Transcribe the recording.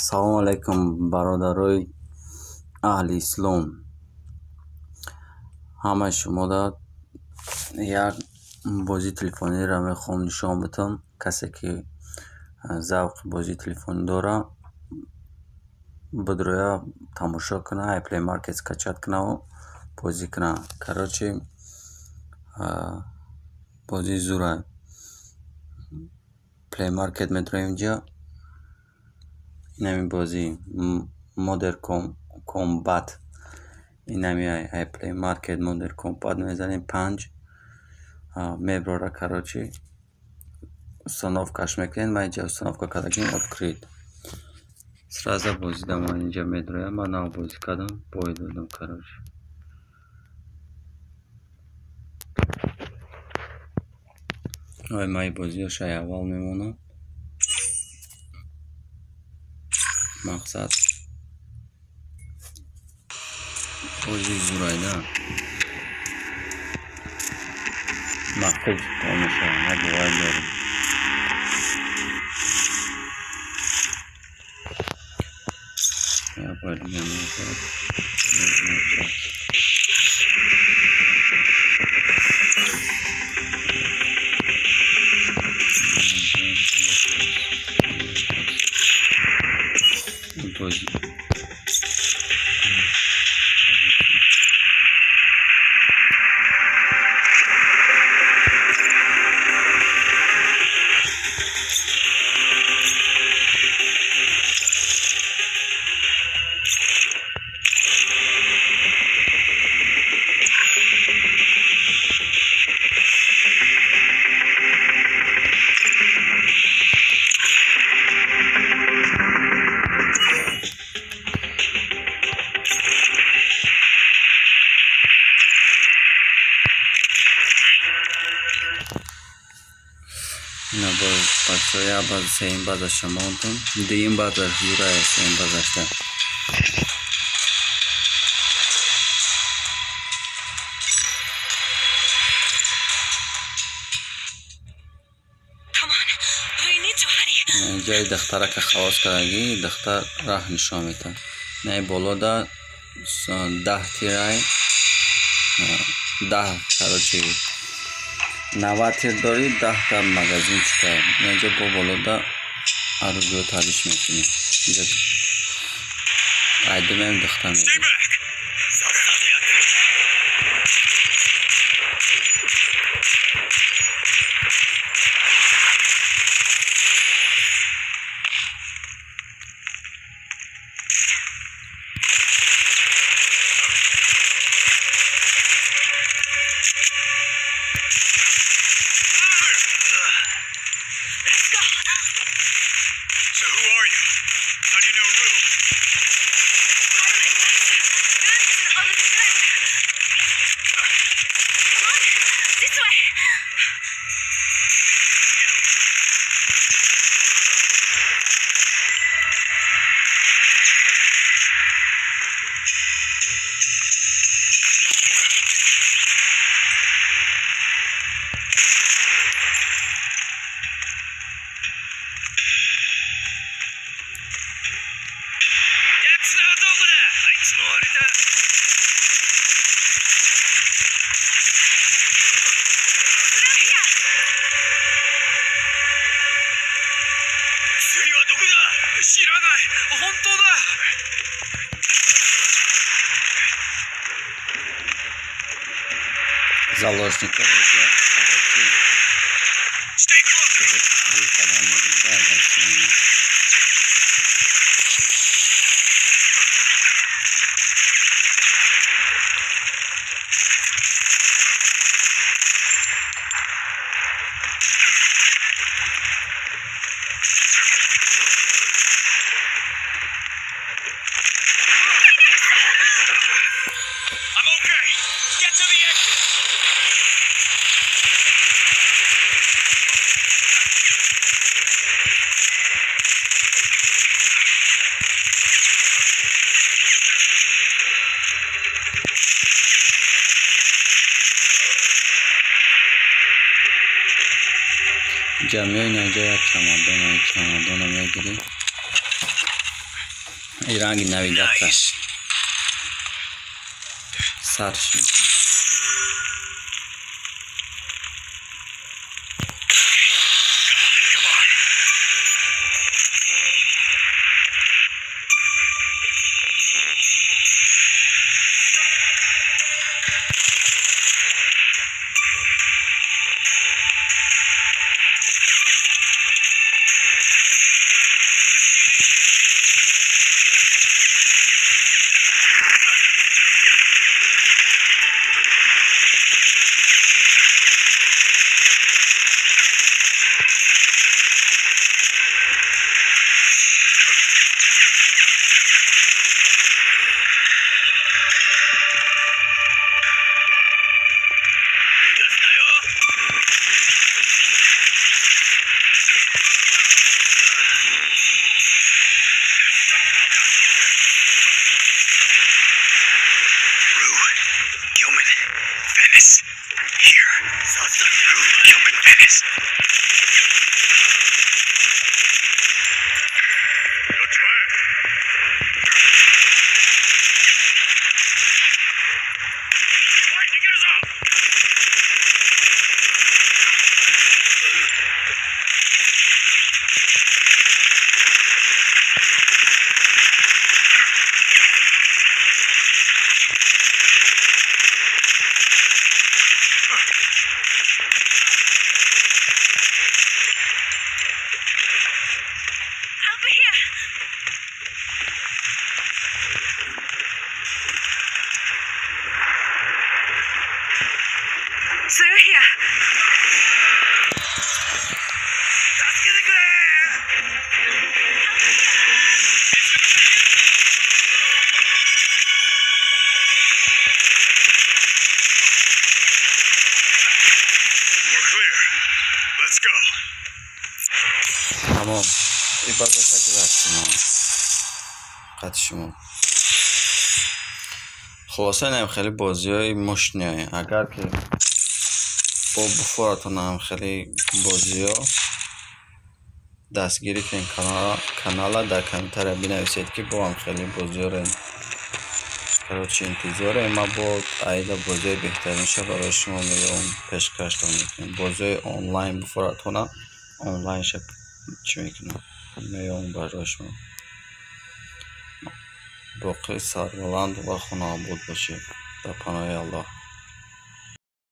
салому алайкум бародарои аҳли ислом. Ҳамаи шуморо як бозии телефониро мехоҳам нишон бидам. Касе ки завқи бозии телефонӣ дорад бидроя тамошо кунад, iPlay Market скачат кунад, бозӣ кунад. Короче бозии зура Play Market метроем инҷа. Инами бозӣ Modern Combat, инами iPlay Market Modern Combat мезанем 5 меброра. Короче установкаш мекунем. Ман инҷа установка кардагим открит. Сразу бозида ман инҷа медроям. Ман нав бозӣ кардам, бой додам. Короче ой май бозиёшай аввал мемонам. Мақсад бозии зурайда маққул тамоша набовай дорем. Я пойду назад. Бозии я база сеим база шамонтон дуюм база юрая сеим базашта ҷои дахтарака хавос кардаги дахтар раҳ нишон метад. Не болода 10 тирай 10 короче 90 тир дори 10 та магазин чикар. Инҷа бо болода арзуё тариш мекунем. Инҷа айдумем дахтар мекунем. So who are you? How do you know Rue? Come on, this way. Заложников I'm okay. Get to the exit. جمعی اینجا یک چمدان میگیری. این رنگ نویگاتر Nice. سرش میکنه. Come on. Gilman, Venice. Here. Gilman, Venice. Looks bad. Fight to get us out. Over here. Through here. We're clear. Let's go. تمام. این بازه که رفتیم قطع شما. خلاصه نیم خیلی بازی های مش نیایه. اگر که با بفورتون هم خیلی بازی ها دستگیری که این کانال در کامنتر بنویسید که با هم خیلی بازی ها رو چی انتظاره. ما با عیده بازی بهترین شب برای شما میگم پیشکش میکنم. بازی آنلاین بفورتون آنلاین شب چی میکنم میگم برای شما. باقی سربلند و خونه آباد باشید در پناه الله.